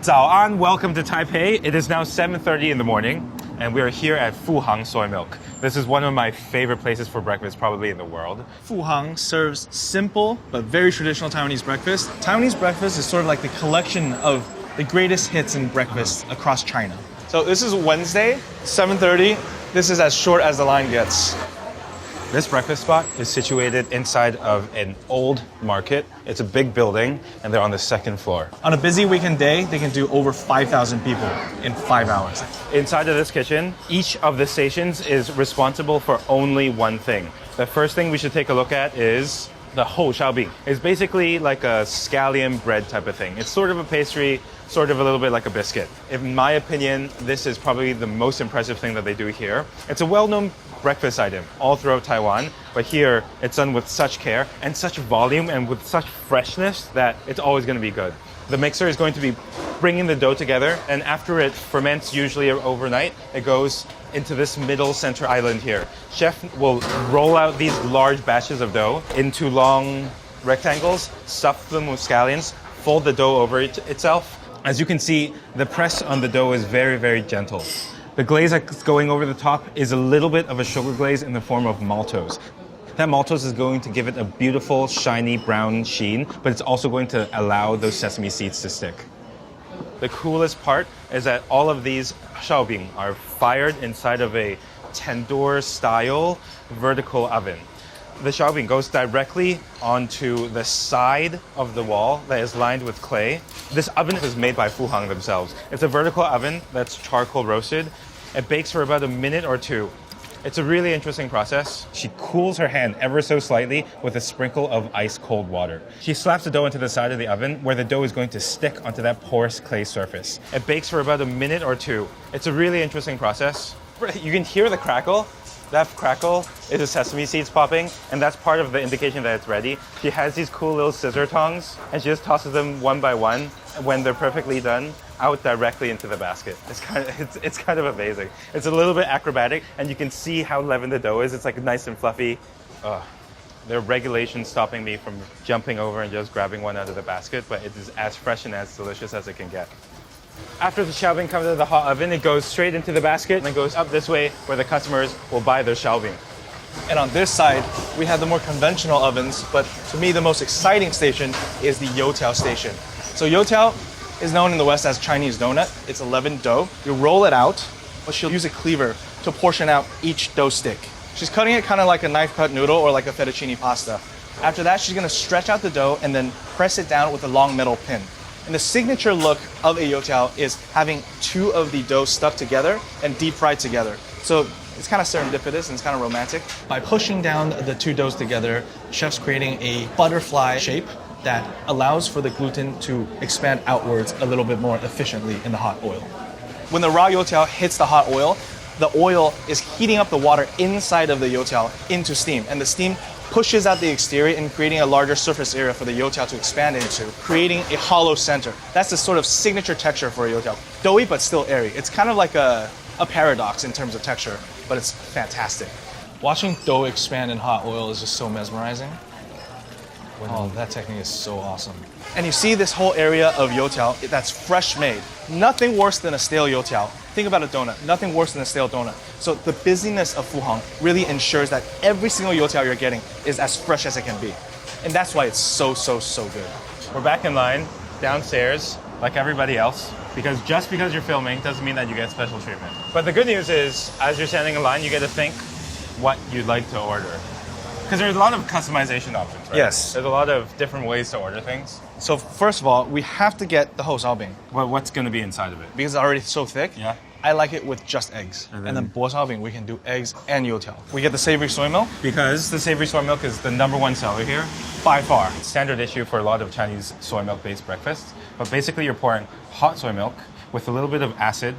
早安, welcome to Taipei. It is now 7:30 in the morning, and we are here at Fuhang Soy Milk. This is one of my favorite places for breakfast probably in the world. Fuhang serves simple but very traditional Taiwanese breakfast. Taiwanese breakfast is sort of like the collection of the greatest hits in breakfast across China. So this is Wednesday, 7:30. This is as short as the line gets. This breakfast spot is situated inside of an old market. It's a big building, and they're on the second floor. On a busy weekend day, they can do over 5,000 people in 5 hours. Inside of this kitchen, each of the stations is responsible for only one thing. The first thing we should take a look at is the hou xiaobing. It's basically like a scallion bread type of thing. It's sort of a pastry, sort of a little bit like a biscuit. In my opinion, this is probably the most impressive thing that they do here. It's a well-known breakfast item all throughout Taiwan, but here it's done with such care and such volume and with such freshness that it's always going to be good. The mixer is going to be bringing the dough together, and after it ferments usually overnight, it goes into this middle center island here. Chef will roll out these large batches of dough into long rectangles, stuff them with scallions, fold the dough over itself. As you can see, the press on the dough is very, very gentle. The glaze that's going over the top is a little bit of a sugar glaze in the form of maltose. That maltose is going to give it a beautiful, shiny brown sheen, but it's also going to allow those sesame seeds to stick. The coolest part is that all of these xiaobing are fired inside of a tandoor-style vertical oven. The xiaobing goes directly onto the side of the wall that is lined with clay. This oven is made by Fuhang themselves. It's a vertical oven that's charcoal roasted. It bakes for about a minute or two. It's a really interesting process. She cools her hand ever so slightly with a sprinkle of ice cold water. She slaps the dough into the side of the oven where the dough is going to stick onto that porous clay surface. It bakes for about a minute or two. It's a really interesting process. You can hear the crackle. That crackle is the sesame seeds popping, and that's part of the indication that it's ready. She has these cool little scissor tongs, and she just tosses them one by one. When they're perfectly done, out directly into the basket. It's kind of amazing. It's a little bit acrobatic, and you can see how leavened the dough is. It's like nice and fluffy. There are regulations stopping me from jumping over and just grabbing one out of the basket, but it is as fresh and as delicious as it can get. After the xiaobing comes out of the hot oven, it goes straight into the basket and then goes up this way where the customers will buy their xiaobing. And on this side, we have the more conventional ovens, but to me, the most exciting station is the youtiao station. So youtiao is known in the West as Chinese donut. It's a leavened dough. You roll it out, but she'll use a cleaver to portion out each dough stick. She's cutting it kind of like a knife-cut noodle or like a fettuccine pasta. After that, she's going to stretch out the dough and then press it down with a long metal pin. And the signature look of a youtiao is having two of the dough stuck together and deep fried together. So it's kind of serendipitous and it's kind of romantic. By pushing down the two doughs together, chef's creating a butterfly shape that allows for the gluten to expand outwards a little bit more efficiently in the hot oil. When the raw youtiao hits the hot oil is heating up the water inside of the youtiao into steam, and the steam pushes out the exterior and creating a larger surface area for the youtiao to expand into, creating a hollow center. That's the sort of signature texture for a youtiao. Doughy, but still airy. It's kind of like a paradox in terms of texture, but it's fantastic. Watching dough expand in hot oil is just so mesmerizing. Oh, that technique is so awesome. And you see this whole area of youtiao that's fresh made. Nothing worse than a stale youtiao. Think about a donut. Nothing worse than a stale donut. So the busyness of Fuhang really ensures that every single youtiao you're getting is as fresh as it can be. And that's why it's so, so, so good. We're back in line downstairs like everybody else, because just because you're filming doesn't mean that you get special treatment. But the good news is, as you're standing in line, you get to think what you'd like to order. Because there's a lot of customization options, right? Yes. There's a lot of different ways to order things. So first of all, we have to get the hou xiaobing. Well, what's going to be inside of it? Because it's already so thick. Yeah. I like it with just eggs. And then bo xiaobing, we can do eggs and youtiao. We get the savory soy milk. Because the savory soy milk is the #1 seller here, by far. Standard issue for a lot of Chinese soy milk-based breakfasts. But basically, you're pouring hot soy milk with a little bit of acid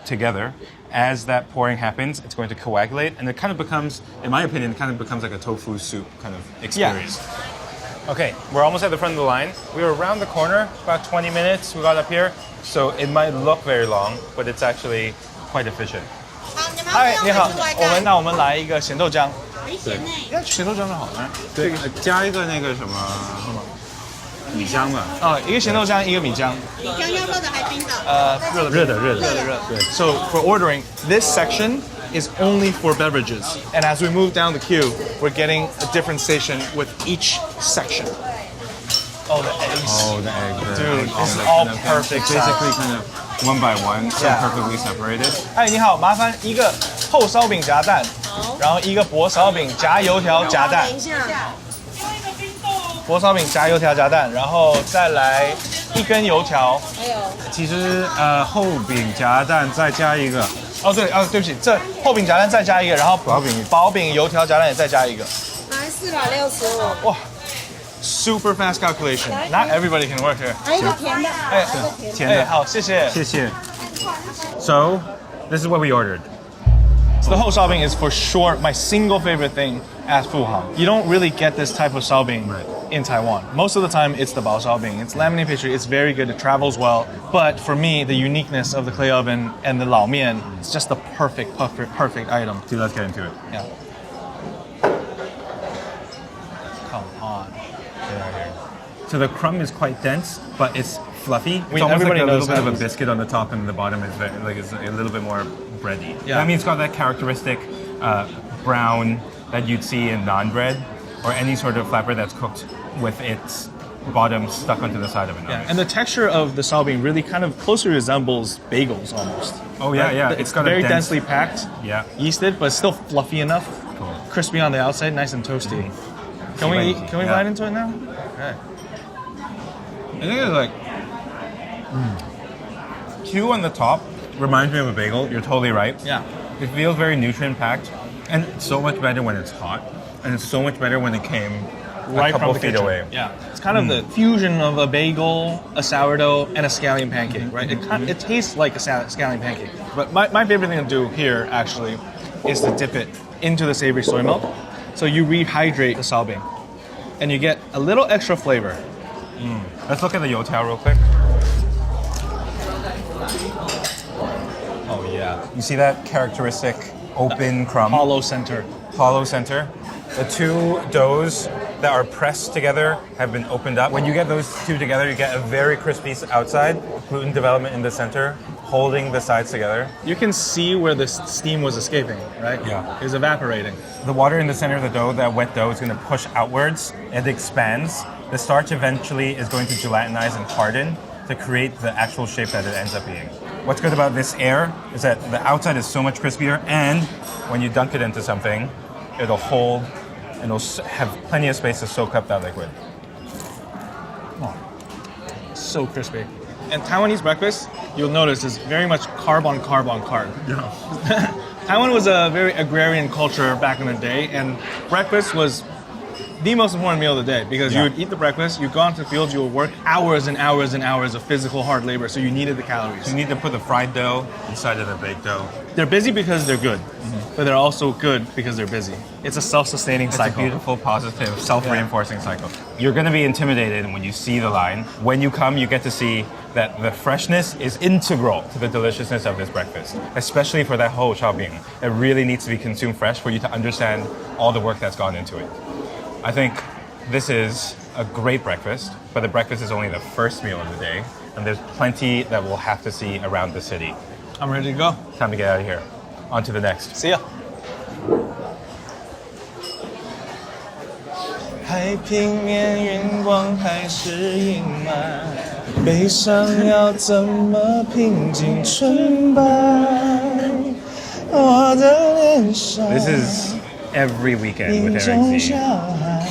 together. As that pouring happens, it's going to coagulate, and it kind of becomes, in my opinion, it kind of becomes like a tofu soup kind of experience. Yeah. Okay, we're almost at the front of the line. We were around the corner, about 20 minutes we got up here. So it might look very long, but it's actually quite efficient. Hi, 你好，我们来一个咸豆浆。很咸呢。咸豆浆就好了。对，加一个那个什么米浆嘛。一个咸豆浆，一个米浆。米浆要热的还冰的？热的。对。So for ordering, this section is only for beverages. And as we move down the queue, we're getting a different station with each section. Oh, the eggs. Dude, this is all perfect. Basically kind of one by one, so perfectly separated. 哎，你好，麻烦一个厚烧饼夹蛋，然后一个薄烧饼夹油条夹蛋。等一下，薄烧饼夹油条夹蛋，然后再来一根油条。还有，其实厚饼夹蛋再加一个。对不起，这厚饼夹蛋再加一个，然后薄饼油条夹蛋也再加一个。来465。哇 ，super fast calculation. Not everybody can work here. 还有一个甜的，甜的。好，谢谢。So, this is what we ordered. So the 厚烧饼 is for sure my single favorite thing at Fuhang. You don't really get this type of 烧饼 in Taiwan. Most of the time, it's the bao 烧饼. It's laminated pastry. It's very good. It travels well. But for me, the uniqueness of the clay oven and the lao mian, it's just the perfect item. So let's get into it. Yeah. Come on. So the crumb is quite dense, but it's fluffy. It's mean, almost like everybody a little knows bit of that. a biscuit on the top, and the bottom is it's a little bit more bready. Yeah. I mean, it's got that characteristic brown that you'd see in naan bread or any sort of flatbread that's cooked with its bottom stuck onto the side of it. Yeah, and the texture of the salbing really kind of closely resembles bagels almost. Oh yeah, right? yeah. It's got very a densely packed, yeasted, but still fluffy enough, crispy on the outside, nice and toasty. Can we bite into it now? Okay. I think it's like chew on the top reminds me of a bagel. You're totally right. Yeah. It feels very nutrient packed, and it's so much better when it's hot, and it's so much better when it came Right a couple from the feet kitchen. away. Yeah, it's kind of the fusion of a bagel, a sourdough, and a scallion pancake, right? It tastes like a scallion pancake. But my favorite thing to do here, actually, is to dip it into the savory soy milk. So you rehydrate the salbing, and you get a little extra flavor. Let's look at the youtiao real quick. Oh yeah, You see that characteristic open crumb? hollow center. Hollow center. The two doughs that are pressed together have been opened up. When you get those two together, you get a very crispy outside, gluten development in the center, holding the sides together. You can see where the steam was escaping, right? Yeah. It's evaporating. The water in the center of the dough, that wet dough, is going to push outwards. It expands. The starch eventually is going to gelatinize and harden to create the actual shape that it ends up being. What's good about this air is that the outside is so much crispier, and when you dunk it into something, it'll hold and it'll have plenty of space to soak up that liquid. Oh, so crispy. And Taiwanese breakfast, you'll notice, is very much carb on carb on carb. Yeah. Taiwan was a very agrarian culture back in the day, and breakfast was the most important meal of the day because you would eat the breakfast, you'd go out to the fields, you would work hours and hours and hours of physical hard labor, so you needed the calories. You need to put the fried dough inside of the baked dough. They're busy because they're good, but they're also good because they're busy. It's a self-sustaining cycle. It's a beautiful, positive, self-reinforcing cycle. You're going to be intimidated when you see the line. When you come, you get to see that the freshness is integral to the deliciousness of this breakfast, especially for that whole xiaobing. It really needs to be consumed fresh for you to understand all the work that's gone into it. I think this is a great breakfast, but the breakfast is only the first meal of the day, and there's plenty that we'll have to see around the city. I'm ready to go. Time to get out of here. On to the next. See ya. 海平面云光还是阴霾，悲伤要怎么平静纯白？我的脸上 This is every weekend with Eric Sze.